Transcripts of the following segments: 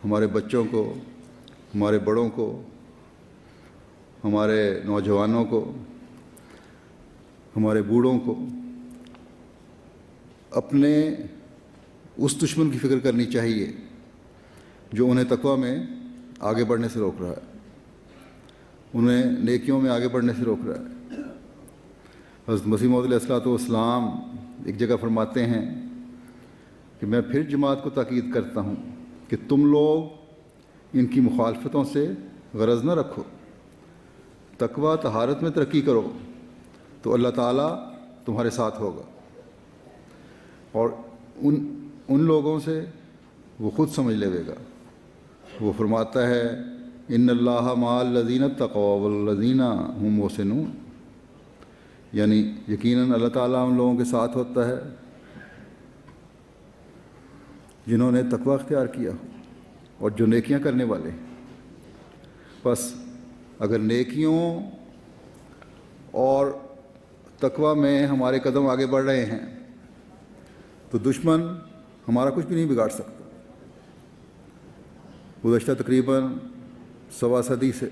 ہمارے بچوں کو، ہمارے بڑوں کو، ہمارے نوجوانوں کو، ہمارے بوڑھوں کو اپنے اس دشمن کی فکر کرنی چاہیے جو انہیں تقویٰ میں آگے بڑھنے سے روک رہا ہے، انہیں نیکیوں میں آگے بڑھنے سے روک رہا ہے۔ حضرت مسیح موعود علیہ الصلوۃ والسلام ایک جگہ فرماتے ہیں کہ میں پھر جماعت کو تاکید کرتا ہوں کہ تم لوگ ان کی مخالفتوں سے غرض نہ رکھو، تقویٰ طہارت میں ترقی کرو تو اللہ تعالیٰ تمہارے ساتھ ہوگا، اور ان لوگوں سے وہ خود سمجھ لے گا۔ وہ فرماتا ہے ان اللہ مع الذین اتقوا والذین هم محسنون، یعنی یقیناً اللہ تعالیٰ ان لوگوں کے ساتھ ہوتا ہے جنہوں نے تقویٰ اختیار کیا ہو اور جو نیکیاں کرنے والے۔ بس اگر نیکیوں اور تقویٰ میں ہمارے قدم آگے بڑھ رہے ہیں تو دشمن ہمارا کچھ بھی نہیں بگاڑ سکتا۔ گزشتہ تقریباً 1.25 صدی سے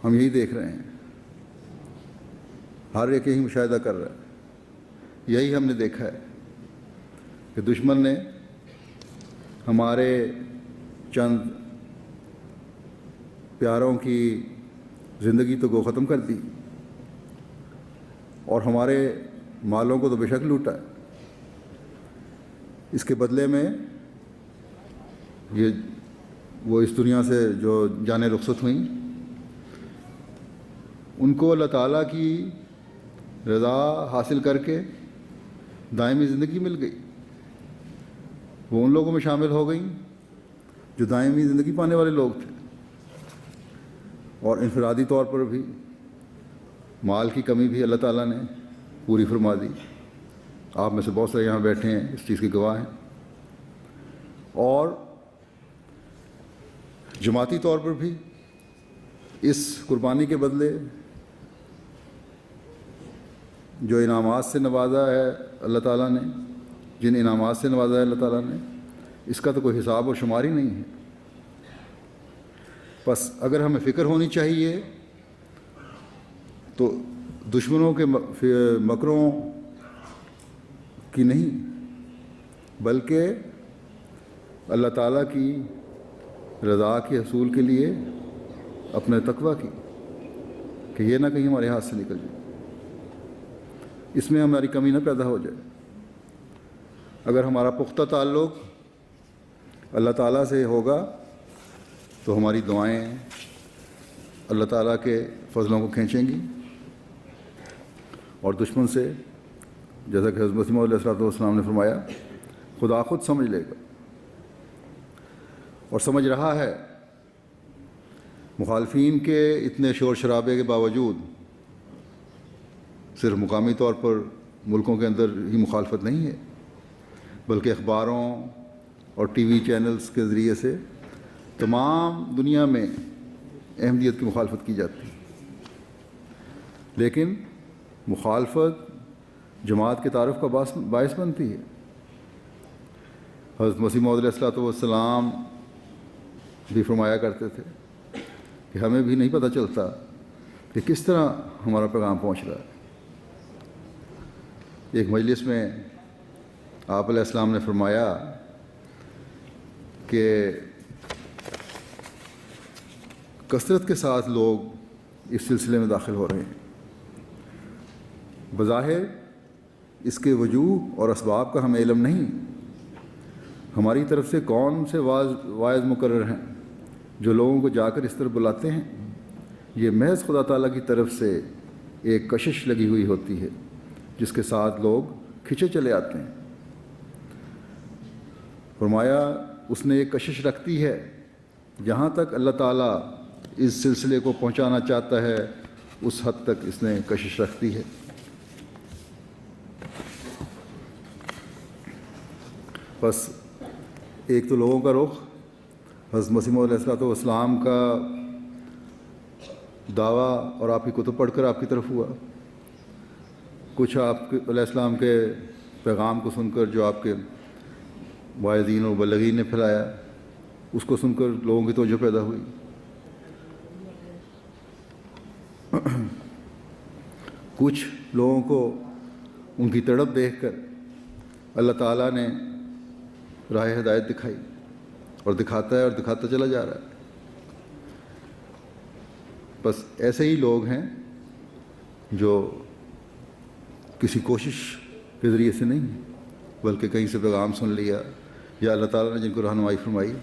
ہم یہی دیکھ رہے ہیں، ہر ایک یہی مشاہدہ کر رہا ہے، یہی ہم نے دیکھا ہے کہ دشمن نے ہمارے چند پیاروں کی زندگی تو گو ختم کر دی اور ہمارے مالوں کو تو بے شک لوٹا ہے۔ اس کے بدلے میں وہ اس دنیا سے جو جانیں رخصت ہوئیں ان کو اللہ تعالیٰ کی رضا حاصل کر کے دائمی زندگی مل گئی، وہ ان لوگوں میں شامل ہو گئیں جو دائمی زندگی پانے والے لوگ تھے، اور انفرادی طور پر بھی مال کی کمی بھی اللہ تعالیٰ نے پوری فرما دی۔ آپ میں سے بہت سارے یہاں بیٹھے ہیں، اس چیز کے گواہ ہیں۔ اور جماعتی طور پر بھی اس قربانی کے بدلے جو انعامات سے نوازا ہے اللہ تعالیٰ نے، جن انعامات سے نوازا ہے اللہ تعالیٰ نے، اس کا تو کوئی حساب و شمار ہی نہیں ہے۔ بس اگر ہمیں فکر ہونی چاہیے تو دشمنوں کے مکروں کی نہیں، بلکہ اللہ تعالیٰ کی رضا کے حصول کے لیے اپنے تقویٰ کی، کہ یہ نہ کہیں ہمارے ہاتھ سے نکل جائے، اس میں ہماری کمی نہ پیدا ہو جائے۔ اگر ہمارا پختہ تعلق اللہ تعالیٰ سے ہوگا تو ہماری دعائیں اللہ تعالیٰ کے فضلوں کو کھینچیں گی، اور دشمن سے جیسا کہ حضرت مسیح موعود علیہ السلام نے فرمایا خدا خود سمجھ لے گا، اور سمجھ رہا ہے۔ مخالفین کے اتنے شور شرابے کے باوجود صرف مقامی طور پر ملکوں کے اندر ہی مخالفت نہیں ہے، بلکہ اخباروں اور ٹی وی چینلز کے ذریعے سے تمام دنیا میں احمدیت کی مخالفت کی جاتی ہے۔ لیکن مخالفت جماعت کے تعارف کا باعث بنتی ہے۔ حضرت مسیح موعود علیہ الصلوۃ والسلام بھی فرمایا کرتے تھے کہ ہمیں بھی نہیں پتہ چلتا کہ کس طرح ہمارا پیغام پہنچ رہا ہے۔ ایک مجلس میں آپ علیہ السلام نے فرمایا کہ کثرت کے ساتھ لوگ اس سلسلے میں داخل ہو رہے ہیں، بظاہر اس کے وجوہ اور اسباب کا ہمیں علم نہیں، ہماری طرف سے کون سے واعظ مقرر ہیں جو لوگوں کو جا کر اس طرح بلاتے ہیں، یہ محض خدا تعالیٰ کی طرف سے ایک کشش لگی ہوئی ہوتی ہے جس کے ساتھ لوگ کھنچے چلے آتے ہیں۔ فرمایا اس نے ایک کشش رکھتی ہے، جہاں تک اللہ تعالیٰ اس سلسلے کو پہنچانا چاہتا ہے اس حد تک اس نے کشش رکھتی ہے۔ بس ایک تو لوگوں کا رخ حضرت مسیح موعود علیہ الصلوۃ والسلام کا دعویٰ اور آپ کی کتب پڑھ کر آپ کی طرف ہوا، کچھ آپ علیہ السلام کے پیغام کو سن کر جو آپ کے واعظین و مبلغین نے پھیلایا، اس کو سن کر لوگوں کی توجہ پیدا ہوئی۔ کچھ لوگوں کو ان کی تڑپ دیکھ کر اللہ تعالیٰ نے راہ ہدایت دکھائی، اور دکھاتا ہے اور دکھاتا چلا جا رہا ہے۔ بس ایسے ہی لوگ ہیں جو کسی کوشش کے ذریعے سے نہیں، بلکہ کہیں سے پیغام سن لیا یا اللہ تعالیٰ نے جن کو رہنمائی فرمائی،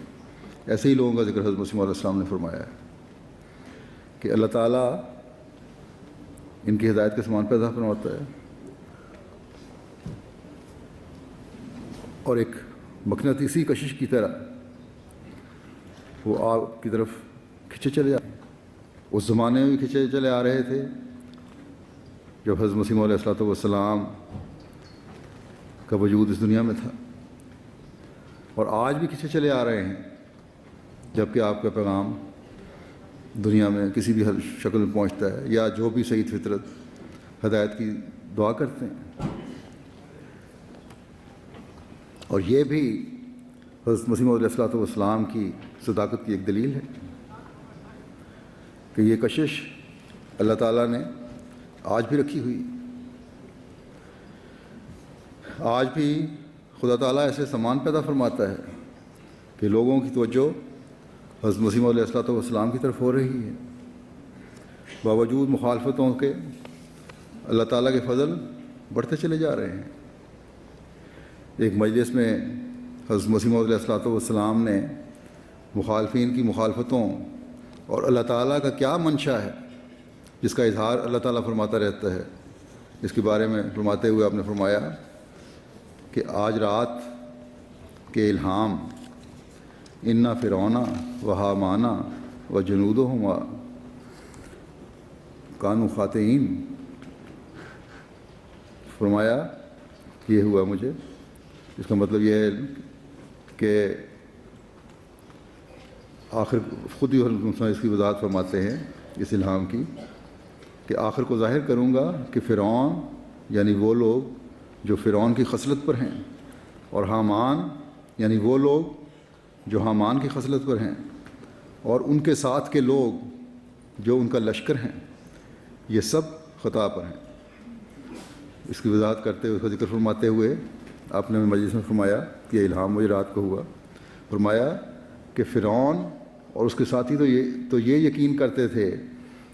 ایسے ہی لوگوں کا ذکر حضرت مسیح علیہ السلام نے فرمایا ہے کہ اللہ تعالیٰ ان کی ہدایت کا سامان پیدا فرماتا ہے، اور ایک مقناطیسی کشش کی طرح وہ آگ کی طرف کھینچے چلے جاتے ہیں۔ اس زمانے میں بھی کھینچے چلے آ رہے تھے جب حضرت مسیح علیہ السلام کا وجود اس دنیا میں تھا، اور آج بھی کھینچے چلے آ رہے ہیں جب کہ آپ کا پیغام دنیا میں کسی بھی شکل میں پہنچتا ہے، یا جو بھی سعید فطرت ہدایت کی دعا کرتے ہیں۔ اور یہ بھی حضرت مسیح علیہ السلام کی صداقت کی ایک دلیل ہے کہ یہ کشش اللہ تعالیٰ نے آج بھی رکھی ہوئی۔ آج بھی خدا تعالیٰ ایسے سامان پیدا فرماتا ہے کہ لوگوں کی توجہ حضرت مسیح علیہ السلام کی طرف ہو رہی ہے، باوجود مخالفتوں کے اللہ تعالیٰ کے فضل بڑھتے چلے جا رہے ہیں۔ ایک مجلس میں حضرت مسیح علیہ السلام نے مخالفین کی مخالفتوں اور اللہ تعالیٰ کا کیا منشا ہے جس کا اظہار اللہ تعالیٰ فرماتا رہتا ہے، اس کے بارے میں فرماتے ہوئے آپ نے فرمایا کہ آج رات کے الہام انا فرعون و حامان و جنودہما کانوا خاطئین، فرمایا کہ یہ ہوا مجھے۔ اس کا مطلب یہ ہے کہ آخر خود ہی اس کی وضاحت فرماتے ہیں اس الہام کی کہ آخر کو ظاہر کروں گا کہ فرعون یعنی وہ لوگ جو فرعون کی خصلت پر ہیں، اور حامان یعنی وہ لوگ جو حامان کی خصلت پر ہیں، اور ان کے ساتھ کے لوگ جو ان کا لشکر ہیں، یہ سب خطا پر ہیں۔ اس کی وضاحت کرتے ہوئے، اس کا ذکر فرماتے ہوئے آپ نے مجلس میں فرمایا کہ یہ الہام مجھے رات کو ہوا۔ فرمایا کہ فرعون اور اس کے ساتھی تو یہ یقین کرتے تھے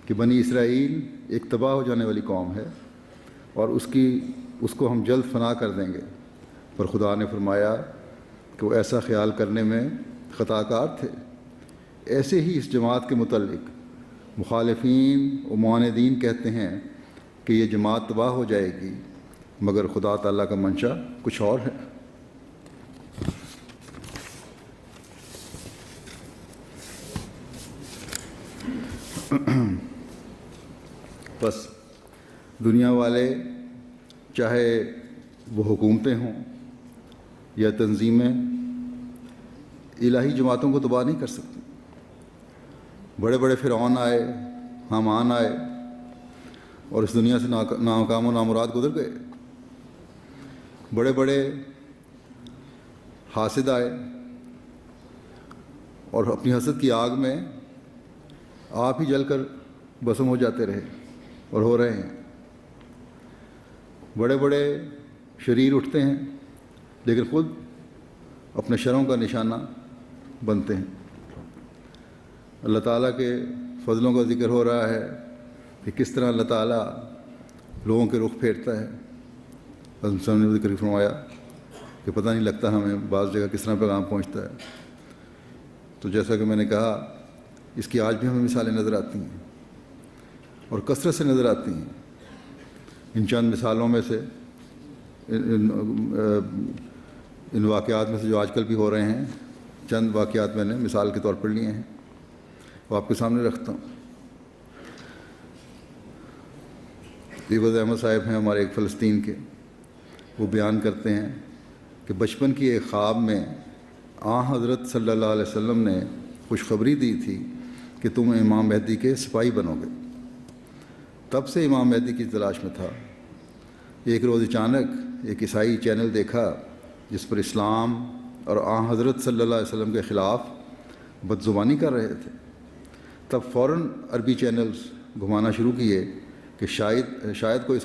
کہ بنی اسرائیل ایک تباہ ہو جانے والی قوم ہے اور اس کو ہم جلد فنا کر دیں گے، پر خدا نے فرمایا کہ وہ ایسا خیال کرنے میں خطا کار تھے۔ ایسے ہی اس جماعت کے متعلق مخالفین و معاندین کہتے ہیں کہ یہ جماعت تباہ ہو جائے گی، مگر خدا تعالیٰ کا منشا کچھ اور ہے۔ بس دنیا والے چاہے وہ حکومتیں ہوں یا تنظیمیں الہی جماعتوں کو تباہ نہیں کر سکتی۔ بڑے بڑے فرعون آئے، حامان آئے اور اس دنیا سے ناکام و نامراد گزر گئے۔ بڑے بڑے حاسد آئے اور اپنی حسد کی آگ میں آپ ہی جل کر بسم ہو جاتے رہے اور ہو رہے ہیں۔ بڑے بڑے شریر اٹھتے ہیں لیکن خود اپنے شروں کا نشانہ بنتے ہیں۔ اللہ تعالیٰ کے فضلوں کا ذکر ہو رہا ہے کہ کس طرح اللہ تعالیٰ لوگوں کے رخ پھیرتا ہے۔ حضرت صاحب نے ذکر فرمایا کہ پتہ نہیں لگتا ہمیں بعض جگہ کس طرح پیغام پہنچتا ہے۔ تو جیسا کہ میں نے کہا، اس کی آج بھی ہمیں مثالیں نظر آتی ہیں اور کثرت سے نظر آتی ہیں۔ ان چند مثالوں میں سے، ان واقعات میں سے جو آج کل بھی ہو رہے ہیں، چند واقعات میں نے مثال کے طور پر لیے ہیں، وہ آپ کے سامنے رکھتا ہوں۔ عوض احمد صاحب ہیں ہمارے ایک فلسطین کے، وہ بیان کرتے ہیں کہ بچپن کی ایک خواب میں حضرت صلی اللہ علیہ وسلم نے خوشخبری دی تھی کہ تم امام مہدی کے سپاہی بنو گے۔ تب سے امام مہدی کی تلاش میں تھا۔ ایک روز اچانک ایک عیسائی چینل دیکھا جس پر اسلام اور آن حضرت صلی اللہ علیہ وسلم کے خلاف بدزبانی کر رہے تھے، تب فوراً عربی چینلز گھمانا شروع کیے کہ شاید کوئی اس کا